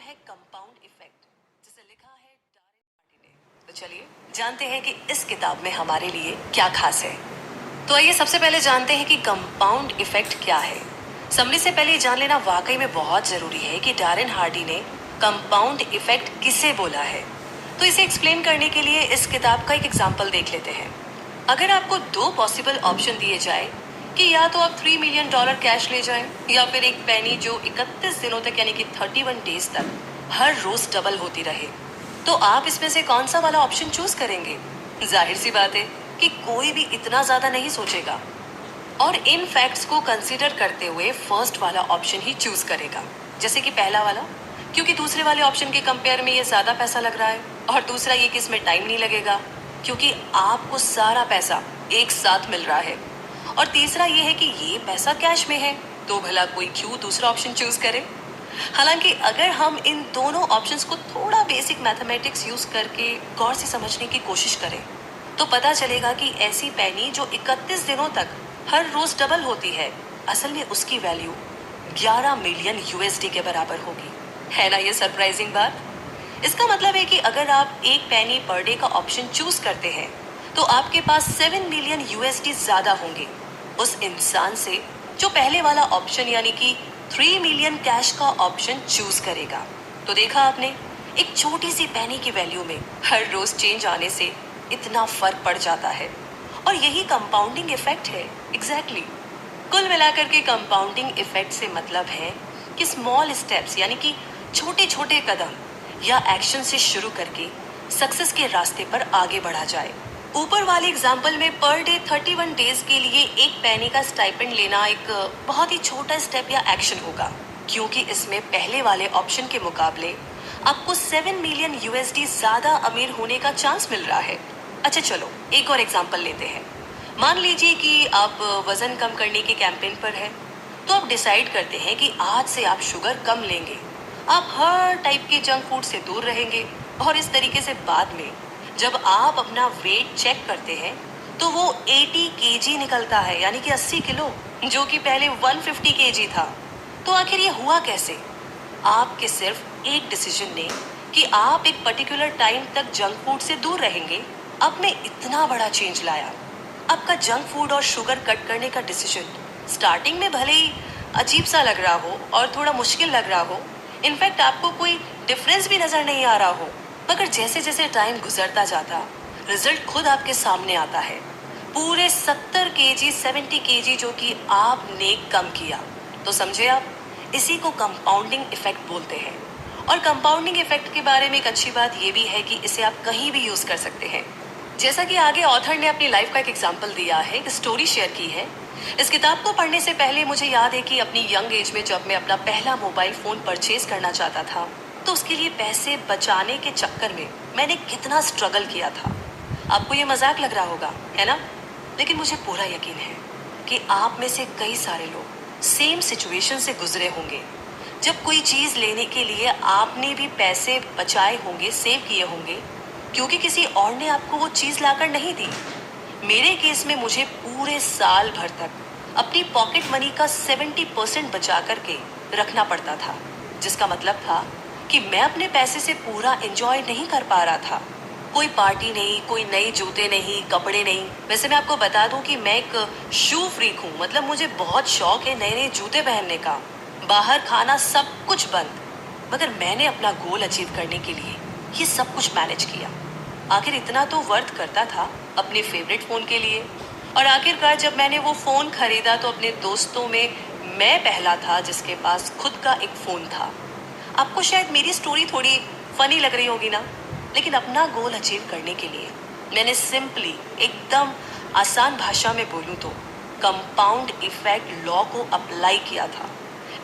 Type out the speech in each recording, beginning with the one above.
है compound effect, जिसे लिखा है डारेन हार्डी ने। तो चलिए जानते हैं कि इस किताब में हमारे लिए क्या खास है। तो आइए सबसे पहले जानते हैं कि कंपाउंड इफेक्ट क्या है। समझने से पहले जान लेना वाकई में बहुत जरूरी है कि डारेन हार्डी ने कंपाउंड इफेक्ट किसे बोला है। तो इसे एक्सप्लेन करने के लिए इस किताब का एक एग्जाम्पल देख लेते हैं। अगर आपको दो पॉसिबल ऑप्शन दिए जाए कि या तो आप $3 मिलियन कैश ले जाएं या फिर एक पेनी जो 31 दिनों तक यानी कि 31 डेज तक हर रोज डबल होती रहे, तो आप इसमें से कौन सा वाला ऑप्शन चूज करेंगे? जाहिर सी बात है कि कोई भी इतना ज्यादा नहीं सोचेगा और इन फैक्ट्स को कंसीडर करते हुए फर्स्ट वाला ऑप्शन ही चूज करेगा, जैसे कि पहला वाला, क्योंकि दूसरे वाले ऑप्शन के कंपेयर में ये ज्यादा पैसा लग रहा है, और दूसरा ये कि इसमें टाइम नहीं लगेगा क्योंकि आपको सारा पैसा एक साथ मिल रहा है, और तीसरा ये है कि ये पैसा कैश में है, तो भला कोई क्यों दूसरा ऑप्शन चूज करे। हालांकि अगर हम इन दोनों ऑप्शंस को थोड़ा बेसिक मैथमेटिक्स यूज करके गौर से समझने की कोशिश करें तो पता चलेगा कि ऐसी पेनी जो 31 दिनों तक हर रोज डबल होती है, असल में उसकी वैल्यू 11 मिलियन यूएसडी के बराबर होगी। है ना ये सरप्राइजिंग बात? इसका मतलब है कि अगर आप एक पेनी पर डे का ऑप्शन चूज करते हैं तो आपके पास 7 मिलियन यूएसडी ज्यादा होंगे उस इंसान से जो पहले वाला ऑप्शन यानी कि 3 मिलियन कैश का ऑप्शन चूज करेगा। तो देखा आपने, एक छोटी सी पेनी की वैल्यू में हर रोज चेंज आने से इतना फर्क पड़ जाता है, और यही कंपाउंडिंग इफेक्ट है। एग्जैक्टली कुल मिलाकर के कंपाउंडिंग इफेक्ट से मतलब है कि स्मॉल स्टेप्स यानी कि छोटे छोटे कदम या एक्शन से शुरू करके सक्सेस के रास्ते पर आगे बढ़ा जाए। ऊपर वाले एग्जाम्पल में पर डे 31 डेज के लिए एक पेनी का स्टाइपेंड लेना एक बहुत ही छोटा स्टेप या एक्शन होगा, क्योंकि इसमें पहले वाले ऑप्शन के मुकाबले आपको 7 मिलियन यूएसडी ज्यादा अमीर होने का चांस मिल रहा है। अच्छा चलो एक और एग्जाम्पल लेते हैं। मान लीजिए कि आप वजन कम करने के कैंपेन पर है, तो आप डिसाइड करते हैं कि आज से आप शुगर कम लेंगे, आप हर टाइप के जंक फूड से दूर रहेंगे, और इस तरीके से बाद में जब आप अपना वेट चेक करते हैं तो वो 80 केजी निकलता है, यानी कि 80 किलो, जो कि पहले 150 केजी था। तो आखिर ये हुआ कैसे? आपके सिर्फ एक डिसीजन ने कि आप एक पर्टिकुलर टाइम तक जंक फूड से दूर रहेंगे, अब में इतना बड़ा चेंज लाया। आपका जंक फूड और शुगर कट करने का डिसीजन स्टार्टिंग में भले ही अजीब सा लग रहा हो और थोड़ा मुश्किल लग रहा हो, इनफैक्ट आपको कोई डिफरेंस भी नजर नहीं आ रहा हो, मगर जैसे जैसे टाइम गुजरता जाता रिजल्ट खुद आपके सामने आता है। पूरे 70 केजी 70 केजी जो कि आपने कम किया। तो समझे आप, इसी को कंपाउंडिंग इफेक्ट बोलते हैं। और कंपाउंडिंग इफेक्ट के बारे में एक अच्छी बात यह भी है कि इसे आप कहीं भी यूज कर सकते हैं। जैसा कि आगे ऑथर ने अपनी लाइफ का एक एग्जाम्पल दिया है, एक स्टोरी शेयर की है। इस किताब को पढ़ने से पहले मुझे याद है कि अपनी यंग एज में जब मैं अपना पहला मोबाइल फोन परचेज करना चाहता था तो उसके लिए पैसे बचाने के चक्कर में मैंने कितना स्ट्रगल किया था। आपको ये मजाक लग रहा होगा, है ना? लेकिन मुझे पूरा यकीन है कि आप में से कई सारे लोग सेम सिचुएशन से गुजरे होंगे, जब कोई चीज लेने के लिए आपने भी पैसे बचाए होंगे, सेव किए होंगे, क्योंकि किसी और ने आपको वो चीज लाकर नहीं दी। मेरे केस में मुझे पूरे साल भर तक अपनी पॉकेट मनी का 70% बचा करके रखना पड़ता था, जिसका मतलब था कि मैं अपने पैसे से पूरा एंजॉय नहीं कर पा रहा था। कोई पार्टी नहीं, कोई नए जूते नहीं, कपड़े नहीं। वैसे मैं आपको बता दूं कि मैं एक शू फ्रीक हूँ, मतलब मुझे बहुत शौक है नए नए जूते पहनने का। बाहर खाना सब कुछ बंद, मगर मैंने अपना गोल अचीव करने के लिए ये सब कुछ मैनेज किया। आखिर इतना तो वर्थ करता था अपने फेवरेट फोन के लिए। और आखिरकार जब मैंने वो फोन खरीदा तो अपने दोस्तों में मैं पहला था जिसके पास खुद का एक फोन था। आपको शायद मेरी स्टोरी थोड़ी फनी लग रही होगी ना, लेकिन अपना गोल अचीव करने के लिए मैंने सिंपली, एकदम आसान भाषा में बोलूं तो, कंपाउंड इफेक्ट लॉ को अप्लाई किया था।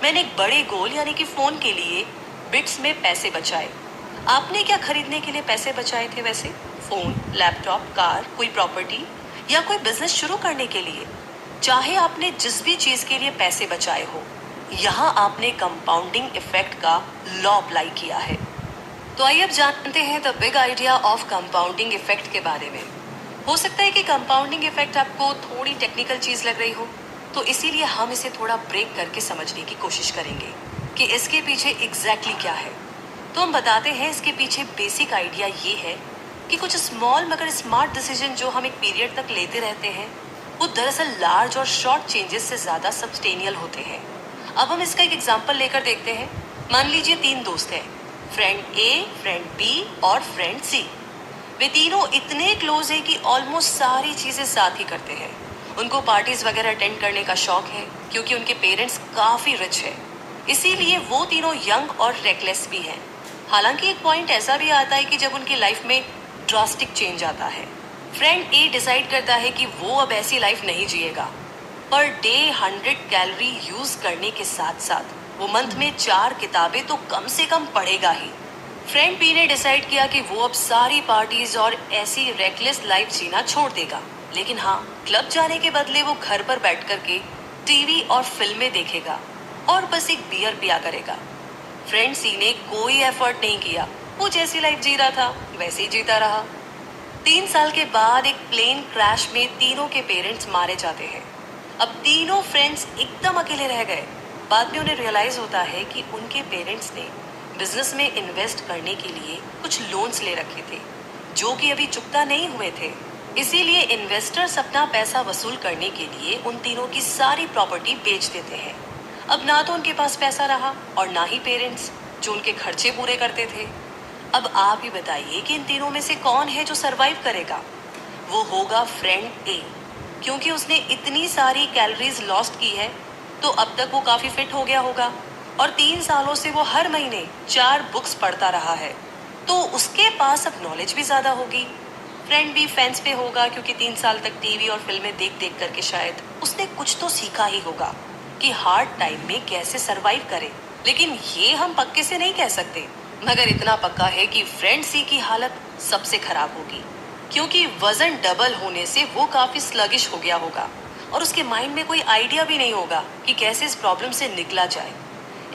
मैंने एक बड़े गोल यानी कि फोन के लिए बिट्स में पैसे बचाए। आपने क्या खरीदने के लिए पैसे बचाए थे वैसे? फोन, लैपटॉप, कार, कोई प्रॉपर्टी या कोई बिजनेस शुरू करने के लिए? चाहे आपने जिस भी चीज के लिए पैसे बचाए हो, यहाँ आपने कंपाउंडिंग इफेक्ट का लॉ अप्लाई किया है। तो आइए अब जानते हैं the big idea of compounding effect के बारे में। हो सकता है कि कंपाउंडिंग इफेक्ट आपको थोड़ी टेक्निकल चीज लग रही हो, तो इसीलिए हम इसे थोड़ा ब्रेक करके समझने की कोशिश करेंगे कि इसके पीछे एग्जैक्टली क्या है। तो हम बताते हैं इसके पीछे बेसिक आइडिया ये है कि कुछ स्मॉल मगर स्मार्ट डिसीजन जो हम एक पीरियड तक लेते रहते हैं वो दरअसल लार्ज और शॉर्ट चेंजेस से ज्यादा सब्सटेनियल होते हैं। अब हम इसका एक एग्जांपल लेकर देखते हैं। मान लीजिए 3 दोस्त हैं, फ्रेंड ए, फ्रेंड बी और फ्रेंड सी। वे तीनों इतने क्लोज हैं कि ऑलमोस्ट सारी चीजें साथ ही करते हैं। उनको पार्टीज वगैरह अटेंड करने का शौक है क्योंकि उनके पेरेंट्स काफी रिच है, इसीलिए वो तीनों यंग और रेकलेस भी हैं। हालांकि एक पॉइंट ऐसा भी आता है कि जब उनकी लाइफ में ड्रास्टिक चेंज आता है। फ्रेंड ए डिसाइड करता है कि वो अब ऐसी लाइफ नहीं जिएगा। पर डे 100 कैलोरी यूज करने के साथ साथ वो मंथ में 4 किताबें तो कम से कम पढ़ेगा ही। फ्रेंड बी ने डिसाइड किया कि वो अब सारी पार्टीज और ऐसी रेकलेस लाइफ जीना छोड़ देगा, लेकिन हाँ, क्लब जाने के बदले वो घर पर बैठ करके टीवी और फिल्में देखेगा और बस एक बियर पिया करेगा। फ्रेंड सी ने कोई एफर्ट नहीं किया, वो जैसी लाइफ जी रहा था वैसे ही जीता रहा। 3 साल के बाद एक प्लेन क्रैश में तीनों के पेरेंट्स मारे जाते हैं। अब तीनों फ्रेंड्स एकदम अकेले रह गए। बाद में उन्हें रियलाइज होता है कि उनके पेरेंट्स ने बिजनेस में इन्वेस्ट करने के लिए कुछ लोन्स ले रखे थे जो कि अभी चुकता नहीं हुए थे। इसीलिए इन्वेस्टर्स अपना पैसा वसूल करने के लिए उन तीनों की सारी प्रॉपर्टी बेच देते हैं। अब ना तो उनके पास पैसा रहा और ना ही पेरेंट्स जो उनके खर्चे पूरे करते थे। अब आप ही बताइए कि इन तीनों में से कौन है जो सरवाइव करेगा? वो होगा फ्रेंड ए, क्योंकि उसने इतनी सारी कैलोरीज लॉस्ट की है तो अब तक वो काफी फिट हो गया होगा और 3 सालों से वो हर महीने 4 बुक्स पढ़ता रहा है, तो उसके पास अब नॉलेज भी ज्यादा होगी। फ्रेंड भी फेंस पे होगा क्योंकि 3 साल तक टीवी और फिल्में देख देख करके शायद उसने कुछ तो सीखा ही होगा कि हार्ड टाइम में कैसे सरवाइव करे। लेकिन ये हम पक्के से नहीं कह सकते, मगर इतना पक्का है कि फ्रेंड सी की हालत सबसे खराब होगी क्योंकि वजन डबल होने से वो काफी स्लगिश हो गया होगा और उसके माइंड में कोई आइडिया भी नहीं होगा कि कैसे इस प्रॉब्लम से निकला जाए।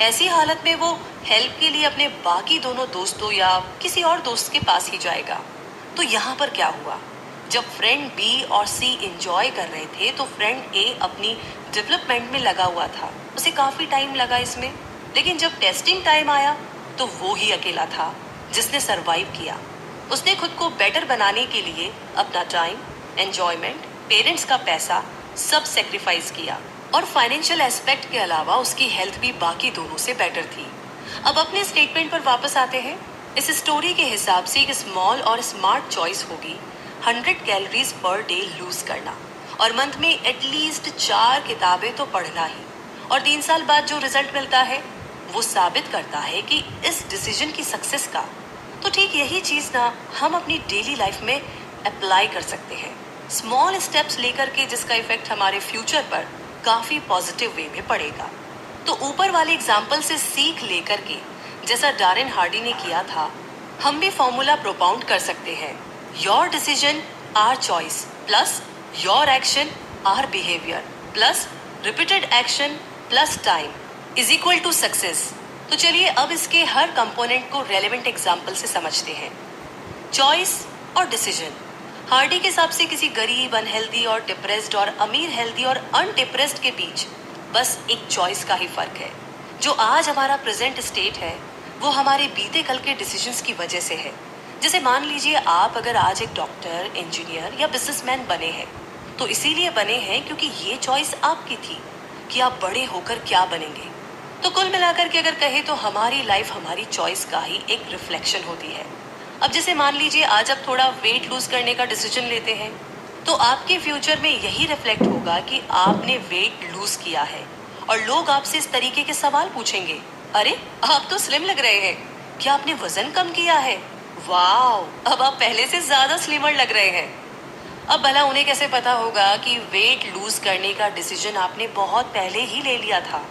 ऐसी हालत में वो हेल्प के लिए अपने बाकी दोनों दोस्तों या किसी और दोस्त के पास ही जाएगा। तो यहाँ पर क्या हुआ? जब फ्रेंड बी और सी एंजॉय कर रहे थे तो फ्रेंड ए अपनी डेवलपमेंट में लगा हुआ था। उसे काफी टाइम लगा इसमें, लेकिन जब टेस्टिंग टाइम आया तो वो ही अकेला था जिसने सरवाइव किया। उसने खुद को बेटर बनाने के लिए अपना टाइम, एंजॉयमेंट, पेरेंट्स का पैसा सब सेक्रीफाइस किया और फाइनेंशियल एस्पेक्ट के अलावा उसकी हेल्थ भी बाकी दोनों से बेटर थी। अब अपने स्टेटमेंट पर वापस आते हैं। इस स्टोरी के हिसाब से एक स्मॉल और स्मार्ट चॉइस होगी 100 कैलोरीज पर डे लूज करना और मंथ में एटलीस्ट 4 किताबें तो पढ़ना ही। और 3 साल बाद जो रिजल्ट मिलता है वो साबित करता है कि इस डिसीजन की सक्सेस का। तो ठीक यही चीज ना हम अपनी डेली लाइफ में अप्लाई कर सकते हैं, स्मॉल स्टेप्स लेकर के, जिसका इफेक्ट हमारे फ्यूचर पर काफी पॉजिटिव वे में पड़ेगा। तो ऊपर वाले एग्जाम्पल से सीख लेकर के जैसा डारेन हार्डी ने किया था, हम भी फॉर्मूला प्रोपाउंड कर सकते हैं। Your decision or choice plus your action or behaviour plus repeated action plus time is equal to success. तो चलिए अब इसके हर कंपोनेंट को रेलेवेंट एग्जाम्पल से समझते हैं। चॉइस और डिसीजन। हार्डी के हिसाब से किसी गरीब, अनहेल्दी और डिप्रेस्ड और अमीर, हेल्दी और अनडिप्रेस्ड के बीच बस एक चॉइस का ही फर्क है। जो आज हमारा प्रेजेंट स्टेट है वो हमारे बीते कल के डिसीजंस की वजह से है। जैसे मान लीजिए आप अगर आज एक डॉक्टर, इंजीनियर या बिजनेसमैन बने हैं तो इसीलिए बने हैं क्योंकि ये चॉइस आपकी थी कि आप बड़े होकर क्या बनेंगे। तो कुल मिलाकर के अगर कहे तो हमारी लाइफ हमारी चॉइस का ही एक रिफ्लेक्शन होती है। अब जैसे मान लीजिए आज आप थोड़ा वेट लूज करने का डिसीजन लेते हैं तो आपके फ्यूचर में यही रिफ्लेक्ट होगा कि आपने वेट लूज किया है और लोग आपसे इस तरीके के सवाल पूछेंगे, अरे आप तो स्लिम लग रहे हैं, क्या आपने वजन कम किया है? वाओ, अब आप पहले से ज्यादा स्लिमर लग रहे हैं। अब भला उन्हें कैसे पता होगा कि वेट लूज करने का डिसीजन आपने बहुत पहले ही ले लिया था?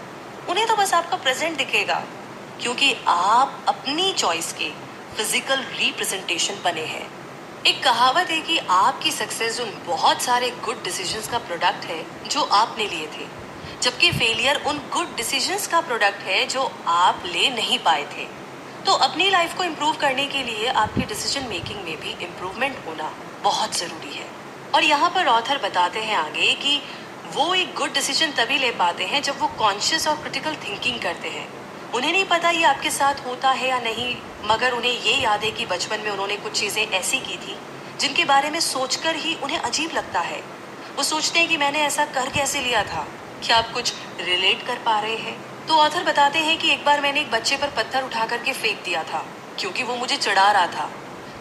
उन्हें तो बस आपका प्रेजेंट दिखेगा क्योंकि आप अपनी चॉइस के फिजिकल रिप्रेजेंटेशन बने हैं। एक कहावत है कि आपकी सक्सेस उन बहुत सारे गुड डिसीजंस का प्रोडक्ट है जो आपने लिए थे, जबकि फेलियर उन गुड डिसीजंस का प्रोडक्ट है जो आप ले नहीं पाए थे। तो अपनी लाइफ को इम्प्रूव करने के लिए आपके डिसीजन मेकिंग में भी इम्प्रूवमेंट होना बहुत जरूरी है। और यहाँ पर ऑथर बताते हैं आगे कि वो एक गुड डिसीजन तभी ले पाते हैं जब वो कॉन्शियस और क्रिटिकल थिंकिंग करते हैं उन्हें नहीं पता ये आपके साथ होता है या नहीं, मगर उन्हें ये याद है कि बचपन में उन्होंने कुछ चीजें ऐसी की थी जिनके बारे में सोचकर ही उन्हें अजीब लगता है। वो सोचते हैं कि मैंने ऐसा कर कैसे लिया था। क्या आप कुछ रिलेट कर पा रहे हैं? तो ऑथर बताते हैं कि एक बार मैंने एक बच्चे पर पत्थर उठा करके फेंक दिया था क्योंकि वो मुझे चिढ़ा रहा था,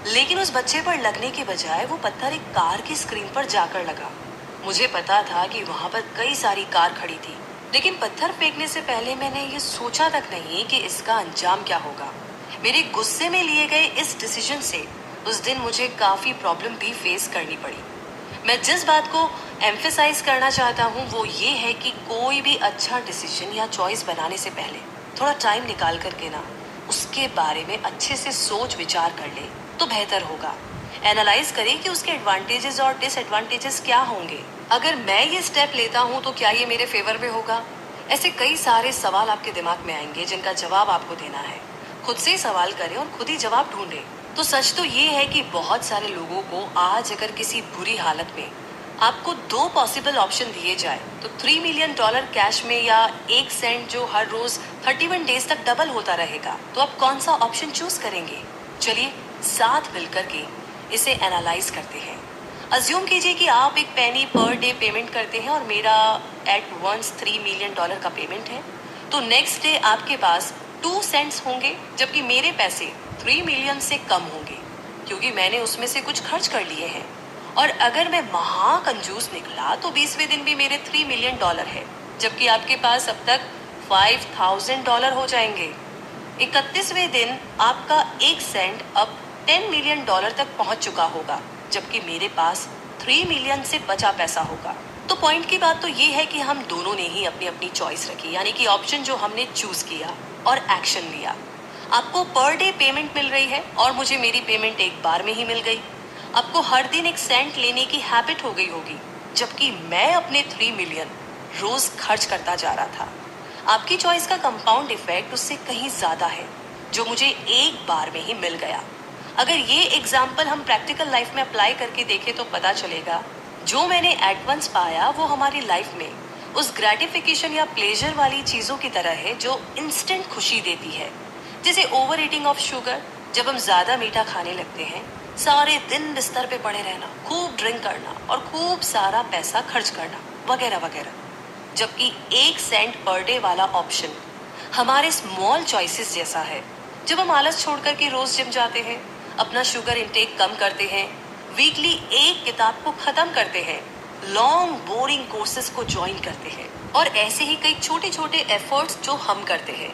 लेकिन उस बच्चे पर लगने के बजाय वो पत्थर एक कार की स्क्रीन पर जाकर लगा। मुझे पता था कि वहां पर कई सारी कार खड़ी थी, लेकिन पत्थर फेंकने से पहले मैंने ये सोचा तक नहीं कि इसका अंजाम क्या होगा। मेरे गुस्से में लिए गए इस डिसीजन से उस दिन मुझे काफी प्रॉब्लम भी फेस करनी पड़ी। मैं जिस बात को एम्फेसाइज करना चाहता हूँ वो ये है कि कोई भी अच्छा डिसीजन या चॉइस बनाने से पहले थोड़ा टाइम निकाल करके ना उसके बारे में अच्छे से सोच विचार कर ले तो बेहतर होगा। एनालाइज करें कि उसके एडवांटेजेस और डिसएडवांटेजेस क्या होंगे। अगर मैं ये स्टेप लेता हूँ तो क्या ये मेरे फेवर में होगा? ऐसे कई सारे सवाल आपके दिमाग में आएंगे जिनका जवाब आपको देना है। खुद से ही सवाल करें और खुद ही जवाब ढूंढें। तो सच तो ये है कि बहुत सारे लोगों को आज अगर किसी बुरी हालत में आपको 2 पॉसिबल ऑप्शन दिए जाए तो $3 मिलियन कैश में या 1 सेंट जो हर रोज 31 डेज तक डबल होता रहेगा, तो आप कौन सा ऑप्शन चूज करेंगे? चलिए साथ मिलकर के इसे एनालाइज करते हैं। अज्यूम कीजिए कि आप एक पेनी पर डे पेमेंट करते हैं और मेरा एट वंस $3 मिलियन का पेमेंट है, तो नेक्स्ट डे आपके पास 2 सेंट्स होंगे, जबकि मेरे पैसे 3 मिलियन से कम होंगे क्योंकि मैंने उसमें से कुछ खर्च कर लिए हैं। और अगर मैं महाकंजूस निकला तो 20वें दिन भी मेरे $3 मिलियन है, जबकि आपके पास अब तक $5,000 हो जाएंगे। 31वें दिन आपका 1 सेंट अब $10 मिलियन तक पहुंच चुका होगा, जबकि मेरे पास 3 मिलियन से बचा पैसा होगा। तो पॉइंट की बात तो ये है कि हम दोनों ने ही अपनी अपनी चॉइस रखी, यानी कि ऑप्शन जो हमने चूज किया और एक्शन लिया। आपको पर डे पेमेंट मिल रही है और मुझे मेरी पेमेंट एक बार में ही मिल गई। आपको हर दिन 1 सेंट लेने की हैबिट हो गई होगी, जबकि मैं अपने 3 मिलियन रोज खर्च करता जा रहा था। आपकी चॉइस का कंपाउंड इफेक्ट उससे कहीं ज्यादा है, जो मुझे एक बार में ही मिल गया। अगर ये एग्जाम्पल हम प्रैक्टिकल लाइफ में अप्लाई करके देखें तो पता चलेगा जो मैंने एडवांस पाया वो हमारी लाइफ में उस ग्रेटिफिकेशन या प्लेजर वाली चीजों की तरह है जो इंस्टेंट खुशी देती है, जैसे ओवर ईटिंग ऑफ शुगर। जब हम ज्यादा मीठा खाने लगते हैं, सारे दिन बिस्तर पे पड़े रहना, खूब ड्रिंक करना और खूब सारा पैसा खर्च करना वगैरह वगैरह, जबकि 1 सेंट पर डे वाला ऑप्शन हमारे स्मॉल चॉइसेस जैसा है। जब हम आलस छोड़ कर के रोज जिम जाते हैं, अपना शुगर इंटेक कम करते हैं, वीकली 1 किताब को खत्म करते हैं, लॉन्ग बोरिंग कोर्सेज को ज्वाइन करते हैं और ऐसे ही कई छोटे छोटे एफर्ट्स जो हम करते हैं,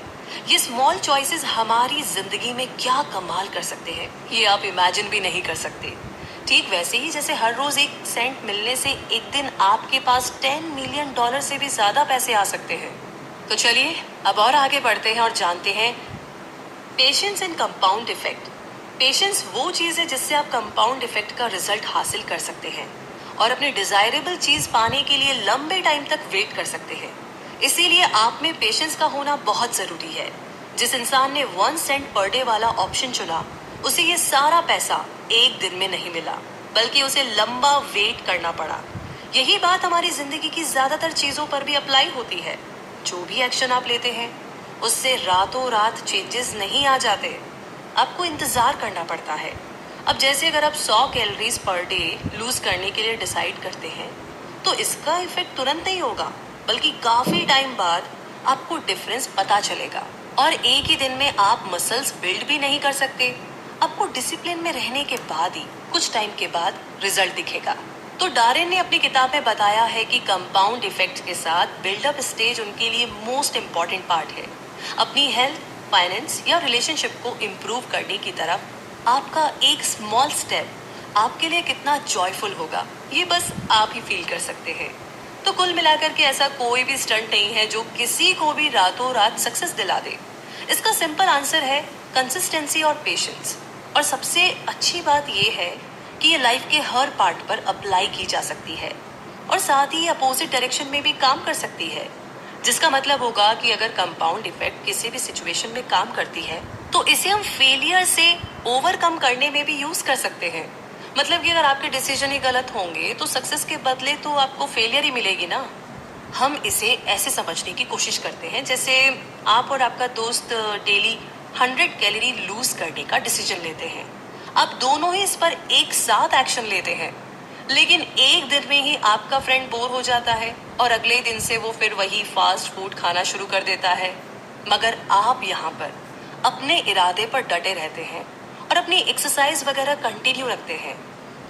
ये स्मॉल चॉइसेस हमारी जिंदगी में क्या कमाल कर सकते हैं ये आप इमेजिन भी नहीं कर सकते। ठीक वैसे ही जैसे हर रोज 1 सेंट मिलने से एक दिन आपके पास $10 मिलियन से भी ज्यादा पैसे आ सकते हैं। तो चलिए अब और आगे बढ़ते हैं और जानते हैं patience and compound effect. Patience वो चीज है जिससे आप कंपाउंड इफेक्ट का रिजल्ट हासिल कर सकते हैं और अपने डिजायरेबल चीज पाने के लिए लंबे टाइम तक वेट कर सकते हैं। इसीलिए आप में पेशेंस का होना बहुत जरूरी है। जिस इंसान ने 1 सेंट पर डे वाला ऑप्शन चुना, उसे ये सारा पैसा एक दिन में नहीं मिला, बल्कि उसे लंबा वेट करना पड़ा। यही बात हमारी जिंदगी की ज्यादातर चीजों पर भी अप्लाई होती है। जो भी एक्शन आप लेते हैं उससे रातों रात चेंजेस नहीं आ जाते, आपको इंतजार करना पड़ता है। अब जैसे अगर आप 100 कैलोरीज पर डे लूज करने के लिए डिसाइड करते हैं, तो इसका इफेक्ट तुरंत नहीं होगा, बल्कि काफी टाइम बाद आपको डिफरेंस पता चलेगा। और एक ही दिन में आप मसल्स बिल्ड भी नहीं कर सकते। आपको डिसिप्लिन में रहने के बाद ही कुछ टाइम के बाद रिजल्ट दिखेगा। तो डारेन ने अपनी किताब में बताया है कि कंपाउंड इफेक्ट के साथ बिल्डअप स्टेज उनके लिए मोस्ट इम्पॉर्टेंट पार्ट है। अपनी हेल्थ, फाइनेंस या रिलेशनशिप को इम्प्रूव करने की तरफ आपका एक स्मॉल स्टेप आपके लिए कितना जॉयफुल होगा, ये बस आप ही फील कर सकते हैं। तो कुल मिलाकर के ऐसा कोई भी स्टंट नहीं है जो किसी को भी रातों रात सक्सेस दिला दे। इसका सिंपल आंसर है कंसिस्टेंसी और पेशेंस। और सबसे अच्छी बात यह है कि ये लाइफ के हर पार्ट पर अप्लाई की जा सकती है और साथ ही अपोजिट डायरेक्शन में भी काम कर सकती है, जिसका मतलब होगा कि अगर कंपाउंड इफेक्ट किसी भी सिचुएशन में काम करती है तो इसे हम फेलियर से ओवरकम करने में भी यूज कर सकते हैं। मतलब कि अगर आपके डिसीजन ही गलत होंगे तो सक्सेस के बदले तो आपको फेलियर ही मिलेगी ना। हम इसे ऐसे समझने की कोशिश करते हैं जैसे आप और आपका दोस्त डेली 100 कैलोरी लूज करने का डिसीजन लेते हैं। आप दोनों ही इस पर एक साथ एक्शन लेते हैं, लेकिन एक दिन में ही आपका फ्रेंड बोर हो जाता है और अगले दिन से वो फिर वही फास्ट फूड खाना शुरू कर देता है। मगर आप यहाँ पर अपने इरादे पर डटे रहते हैं और अपनी एक्सरसाइज वगैरह कंटिन्यू रखते हैं।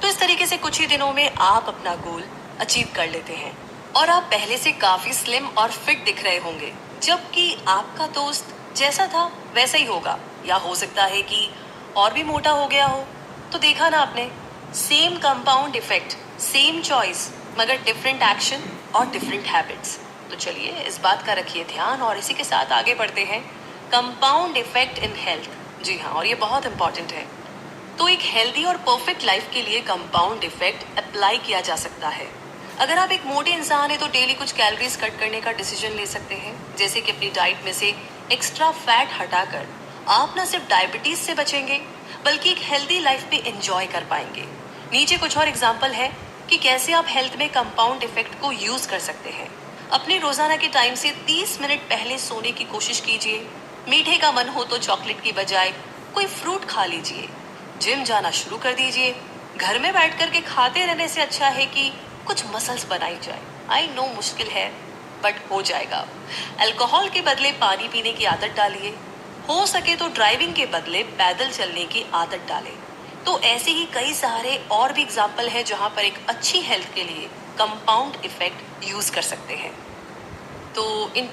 तो इस तरीके से कुछ ही दिनों में आप अपना गोल अचीव कर लेते हैं और आप पहले से काफी स्लिम और फिट दिख रहे होंगे, जबकि आपका दोस्त जैसा था वैसा ही होगा, या हो सकता है कि और भी मोटा हो गया हो। तो देखा ना आपने, same compound effect, same choice, मगर डिफरेंट एक्शन और डिफरेंट हैबिट्स। तो चलिए इस बात का रखिए ध्यान और इसी के साथ आगे बढ़ते हैं। कंपाउंड इफेक्ट इन हेल्थ, जी हाँ, और ये बहुत इंपॉर्टेंट है। तो एक हेल्दी और परफेक्ट लाइफ के लिए कंपाउंड इफेक्ट अप्लाई किया जा सकता है। अगर आप एक मोटे इंसान हैं तो डेली कुछ कैलोरीज कट करने का डिसीजन ले सकते हैं, जैसे कि अपनी डाइट में से एक्स्ट्रा फैट हटाकर आप न सिर्फ डायबिटीज से बचेंगे बल्कि एक हेल्दी लाइफ भी एंजॉय कर पाएंगे। नीचे कुछ और एग्जाम्पल है कि कैसे आप हेल्थ में कंपाउंड इफेक्ट को यूज कर सकते हैं। अपने रोजाना के टाइम से 30 मिनट पहले सोने की कोशिश कीजिए। मीठे का मन हो तो चॉकलेट की बजाय कोई फ्रूट खा लीजिए। जिम जाना शुरू कर दीजिए। घर में बैठ कर के खाते रहने से अच्छा है कि कुछ मसल्स बनाई जाए। आई नो मुश्किल है, बट हो जाएगा। अल्कोहल के बदले पानी पीने की आदत डालिए। हो सके तो ड्राइविंग के बदले पैदल चलने की आदत डालें। तो ऐसे ही कई सारे और भी एग्जाम्पल है जहां पर एक अच्छी हेल्थ के लिए कंपाउंड इफेक्ट यूज कर सकते हैं। तो इन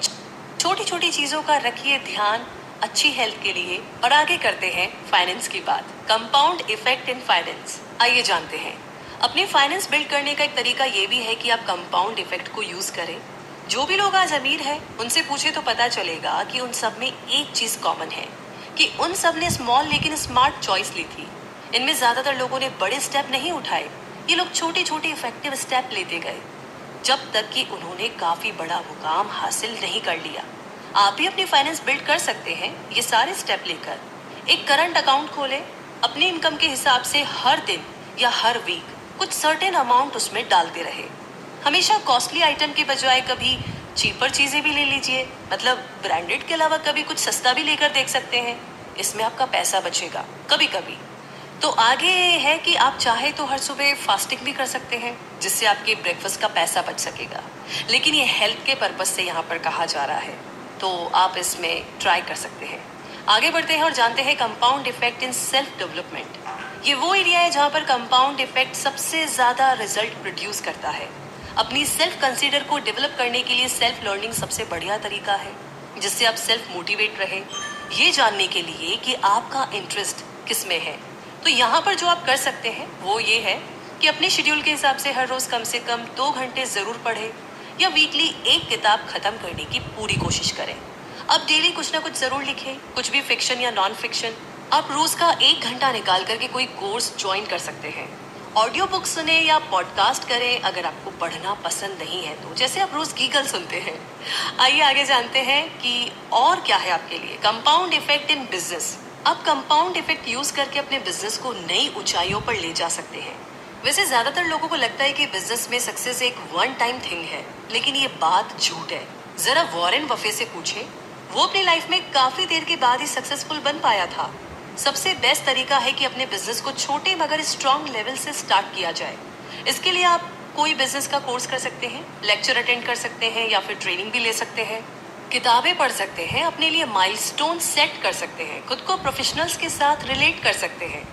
छोटी छोटी चीजों का रखिए ध्यान अच्छी हेल्थ के लिए। और आगे करते हैं फाइनेंस की बात। कंपाउंड इफेक्ट इन फाइनेंस, आइए जानते हैं। अपनी फाइनेंस बिल्ड करने का एक तरीका ये भी है कि आप कंपाउंड इफेक्ट को यूज करें। जो भी लोग आज अमीर हैं उनसे पूछे तो पता चलेगा कि उन सब में एक चीज कॉमन है कि उन सब ने स्मॉल लेकिन स्मार्ट चॉइस ली थी। इनमें ज्यादातर लोगों ने बड़े स्टेप नहीं उठाए, ये लोग छोटे छोटे इफेक्टिव स्टेप लेते गए, जब तक कि उन्होंने काफी बड़ा मुकाम हासिल नहीं कर लिया। आप भी अपनी फाइनेंस बिल्ड कर सकते हैं ये सारे स्टेप लेकर। एक करंट अकाउंट खोलें, अपनी इनकम के हिसाब से हर दिन या हर वीक कुछ सर्टेन अमाउंट उसमें डालते रहे। हमेशा कॉस्टली आइटम के बजाय कभी चीपर चीजें भी ले लीजिए, मतलब ब्रांडेड के अलावा कभी कुछ सस्ता भी लेकर देख सकते हैं। इसमें आपका पैसा बचेगा कभी कभी। तो आगे है कि आप चाहे तो हर सुबह फास्टिंग भी कर सकते हैं, जिससे आपके ब्रेकफास्ट का पैसा बच सकेगा। लेकिन ये हेल्थ के पर्पज से यहाँ पर कहा जा रहा है, तो आप इसमें ट्राई कर सकते हैं। आगे बढ़ते हैं और जानते हैं compound effect in self development. ये वो एरिया है जहाँ पर कंपाउंड इफेक्ट सबसे ज्यादा रिजल्ट प्रोड्यूस करता है। अपनी सेल्फ कंसीडर को डेवलप करने के लिए सेल्फ लर्निंग सबसे बढ़िया तरीका है, जिससे आप सेल्फ मोटिवेट रहे ये जानने के लिए कि आपका इंटरेस्ट किस में है। तो यहाँ पर जो आप कर सकते हैं वो ये है कि अपने शेड्यूल के हिसाब से हर रोज कम से कम 2 घंटे जरूर पढ़ें या वीकली एक किताब खत्म करने की पूरी कोशिश करें। अब डेली कुछ ना कुछ जरूर लिखें, कुछ भी फिक्शन या नॉन फिक्शन। आप रोज का 1 घंटा निकाल करके कोई कोर्स ज्वाइन कर सकते हैं। ऑडियो बुक सुने या पॉडकास्ट करें अगर आपको पढ़ना पसंद नहीं है तो, जैसे आप रोज गीगल सुनते हैं। आइए आगे जानते हैं कि और क्या है आपके लिए कंपाउंड इफेक्ट इन बिजनेस। आप कंपाउंड इफेक्ट यूज करके अपने बिजनेस को नई ऊंचाइयों पर ले जा सकते हैं। वैसे ज्यादातर लोगों को लगता है कि बिजनेस में सक्सेस एक वन टाइम थिंग है, लेकिन ये बात झूठ है। जरा वॉरेन बफे से पूछें, वो अपनी लाइफ में काफी देर के बाद ही सक्सेसफुल बन पाया था। सबसे बेस्ट तरीका है कि अपने बिजनेस को छोटे मगर स्ट्रॉन्ग लेवल से स्टार्ट किया जाए। इसके लिए आप कोई बिजनेस का कोर्स कर सकते हैं, लेक्चर अटेंड कर सकते हैं या फिर ट्रेनिंग भी ले सकते हैं, किताबें पढ़ सकते हैं, अपने लिए माइलस्टोन सेट कर सकते हैं, खुद को प्रोफेशनल्स के साथ रिलेट कर सकते हैं।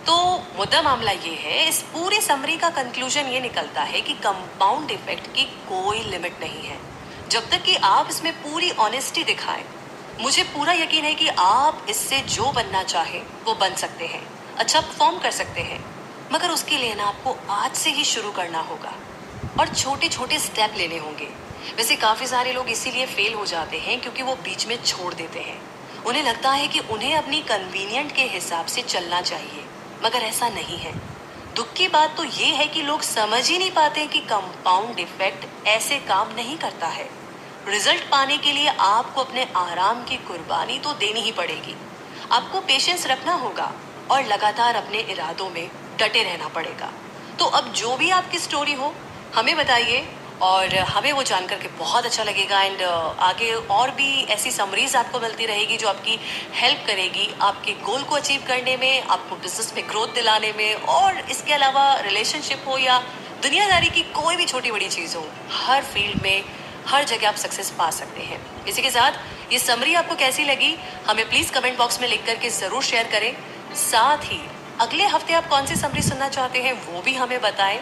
तो मुद्दा मामला ये है, इस पूरी समरी का कंक्लूजन ये निकलता है कि कंपाउंड इफेक्ट की कोई लिमिट नहीं है, जब तक कि आप इसमें पूरी ऑनेस्टी दिखाएं। मुझे पूरा यकीन है कि आप इससे जो बनना चाहे वो बन सकते हैं, अच्छा परफॉर्म कर सकते हैं, मगर उसके लिए ना आपको आज से ही शुरू करना होगा और छोटे छोटे स्टेप लेने होंगे। वैसे काफी सारे लोग इसीलिए फेल हो जाते हैं क्योंकि वो बीच में छोड़ देते हैं। उन्हें लगता है कि उन्हें अपनी कन्वीनियंट के हिसाब से चलना चाहिए, मगर ऐसा नहीं है। दुख की बात तो ये है कि लोग समझ ही नहीं पाते कि कंपाउंड इफेक्ट ऐसे काम नहीं करता है। रिजल्ट पाने के लिए आपको अपने आराम की कुर्बानी तो देनी ही पड़ेगी। आपको पेशेंस रखना होगा और लगातार अपने इरादों में डटे रहना पड़ेगा। तो अब जो भी आपकी स्टोरी हो हमें बताइए और हमें वो जानकर के बहुत अच्छा लगेगा। एंड आगे और भी ऐसी समरीज आपको मिलती रहेगी जो आपकी हेल्प करेगी आपके गोल को अचीव करने में, आपको बिजनेस में ग्रोथ दिलाने में, और इसके अलावा रिलेशनशिप हो या दुनियादारी की कोई भी छोटी बड़ी चीज़ हो, हर फील्ड में हर जगह आप सक्सेस पा सकते हैं। इसी के साथ ये समरी आपको कैसी लगी हमें प्लीज कमेंट बॉक्स में लिख करके जरूर शेयर करें। साथ ही अगले हफ्ते आप कौन सी समरी सुनना चाहते हैं वो भी हमें बताएं।